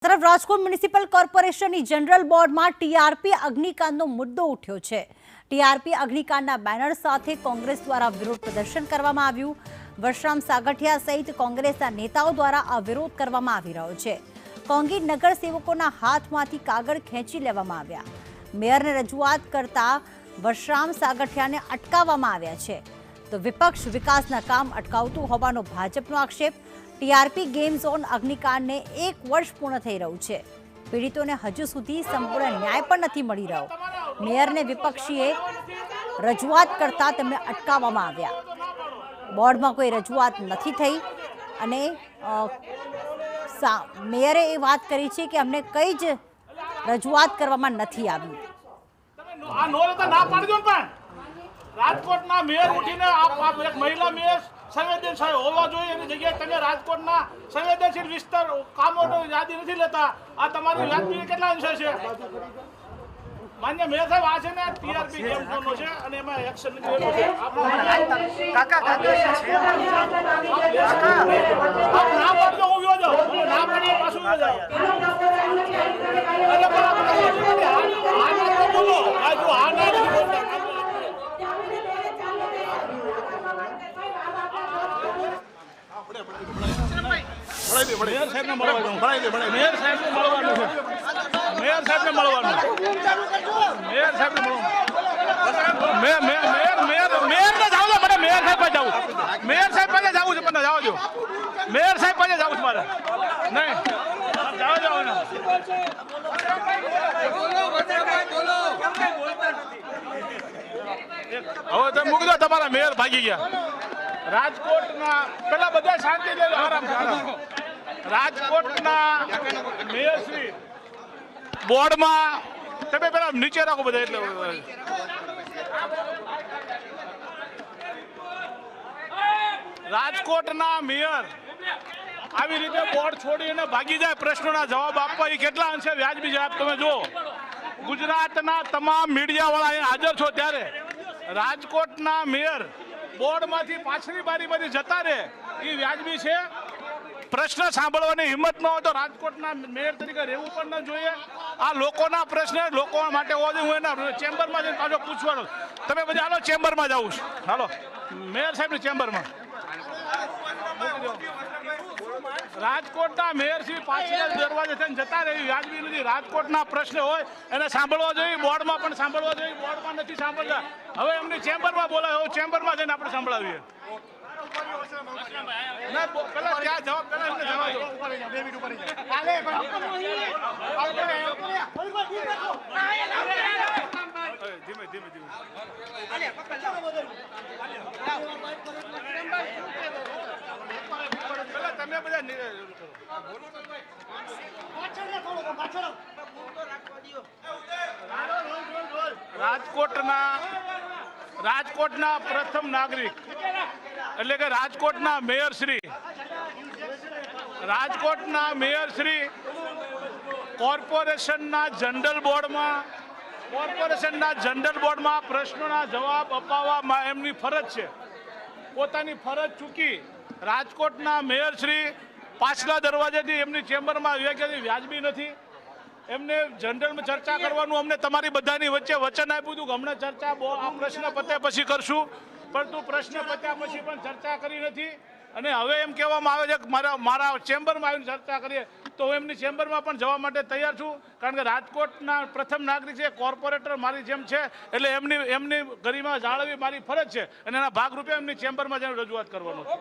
તરફ રાજકોટ મ્યુનિસિપલ કોર્પોરેશનની જનરલ બોર્ડમાં ટીઆરપી અગ્નિકાંડનો મુદ્દો ઉઠ્યો છે। ટીઆરપી અગ્નિકાંડના બેનર સાથે કોંગ્રેસ દ્વારા વિરોધ પ્રદર્શન કરવામાં આવ્યું। વશરામ સાગઠિયા સહિત કોંગ્રેસના નેતાઓ દ્વારા આ વિરોધ કરવામાં આવી રહ્યો છે। કોંગી નગરસેવકોના હાથમાંથી કાગળ ખેંચી લેવામાં આવ્યા। મેયરને રજૂઆત કરતા વશરામ સાગઠિયાને અટકાવવામાં આવ્યા છે, તો વિપક્ષ વિકાસના કામ અટકાવતું હોવાનો ભાજપનો આક્ષેપ। ટીઆરપી ગેમ ઝોન અગ્નિકાંડને 1 વર્ષ પૂર્ણ થઈ રહ્યું છે। પીડિતોને હજુ સુધી સંપૂર્ણ ન્યાય પણ નથી મળી રહ્યો। મેયરને વિપક્ષીએ રજૂઆત કરતા તેમને અટકાવવામાં આવ્યા। બોર્ડમાં કોઈ રજૂઆત નથી થઈ અને મેયરે એ વાત કરી છે કે અમને કઈ જ રજૂઆત કરવામાં નથી આવી। રાજકોટના મેયર ઉઠીને આપ એક મહિલા મેયર સંવેદનશીલ હોવા જોઈએ એની જગ્યાએ તમે રાજકોટના સંવેદનશીલ વિસ્તાર કામોનો યાદી નથી લેતા। આ તમારી વ્યાજબી કેટલા અંશે છે? માન્ય મેયર સાહેબ, આ છે ને ટીઆરપી ગેમ ઝોનનો છે અને એમાં એક્શન નથી લેવાનું છે। કાકા ના પાડજો, હું વ્યો જાઉં, ના પાડીએ પાછું વ્યો જાઉં। બોલો આ જો આ ના નથી બોલતા। મેયર સાહેબને મળવાનું છે। મેયર સાહેબને મળવાનું છે। મેયર સાહેબને મળવાનું મેયર સાહેબને મળવાનું મેયરને જાવ દો, મને મેયર સાહેબ પાસે જવું, મેયર સાહેબ પાસે જવું છે, મને જવા દો, મેયર સાહેબ પાસે જવું છે મારે, નહીં જાઓ ને। હવે તમે મૂકી દો, તમારા મેયર ભાગી ગયા। રાજકોટના પેલા બધા શાંતિ લઈ લો, આરામ રાજકોટના મેયરશ્રી બોર્ડમાં તમે પેલા નીચે રાખો બધા, એટલે રાજકોટના મેયર આવી રીતે બોર્ડ છોડીને ભાગી જાય, પ્રશ્નોના જવાબ આપવા એ કેટલા અંશે વ્યાજબી જવાબ તમે જો। ગુજરાતના તમામ મીડિયા વાળા અહીંયા હાજર છો ત્યારે રાજકોટના મેયર બોર્ડમાંથી પાછલી બારીમાંથી જતા રહે એ વ્યાજબી છે? પ્રશ્ન સાંભળવાની હિંમત ન હોય તો રાજકોટના મેયર તરીકે રહેવું પણ ન જોઈએ। આ લોકોના પ્રશ્ન લોકો માટે હોવા જોઈએ। હું એના ચેમ્બરમાં જઈને પાછો પૂછવાનો, તમે બધા હાલો ચેમ્બરમાં જવું છે, હાલો મેયર સાહેબની ચેમ્બરમાં। રાજકોટના મેયરશ્રી પાછળ દરવાજે થઈને જતા રહે વ્યાજબી નથી। રાજકોટના પ્રશ્ન હોય એને સાંભળવા જોઈએ, બોર્ડમાં પણ સાંભળવા જોઈએ, બોર્ડમાં નથી સાંભળતા। હવે એમની ચેમ્બરમાં બોલાવે, ચેમ્બરમાં જઈને આપણે સંભળાવીએ। પેલા ક્યાં જવાબ, પેલા એમને જવાબ દો। ધીમે ધીમે ધીમે પેલા તમે બધા રાજકોટના પ્રથમ નાગરિક એટલે કે રાજકોટના મેયરશ્રી કોર્પોરેશનના જનરલ બોર્ડમાં પ્રશ્નોના જવાબ અપાવવા એમની ફરજ છે। પોતાની ફરજ ચૂકી રાજકોટના મેયરશ્રી પાછલા દરવાજેથી એમની ચેમ્બરમાં વ્યાજબી નથી। એમને જનરલમાં ચર્ચા કરવાનું અમને તમારી બધાની વચ્ચે વચન આપ્યું હતું કે હમણાં ચર્ચા આ પ્રશ્ન પત્યા પછી કરશું, પરંતુ પ્રશ્ન પત્યા પછી પણ ચર્ચા કરી નથી। અને હવે એમ કહેવામાં આવે છે કે મારા ચેમ્બરમાં આવીને ચર્ચા કરીએ, તો હું એમની ચેમ્બરમાં પણ જવા માટે તૈયાર છું, કારણ કે રાજકોટના પ્રથમ નાગરિક છે, કોર્પોરેટર મારી જેમ છે, એટલે એમની ગરિમા જાળવવી મારી ફરજ છે અને એના ભાગરૂપે એમની ચેમ્બરમાં જઈને રજૂઆત કરવાનું છે।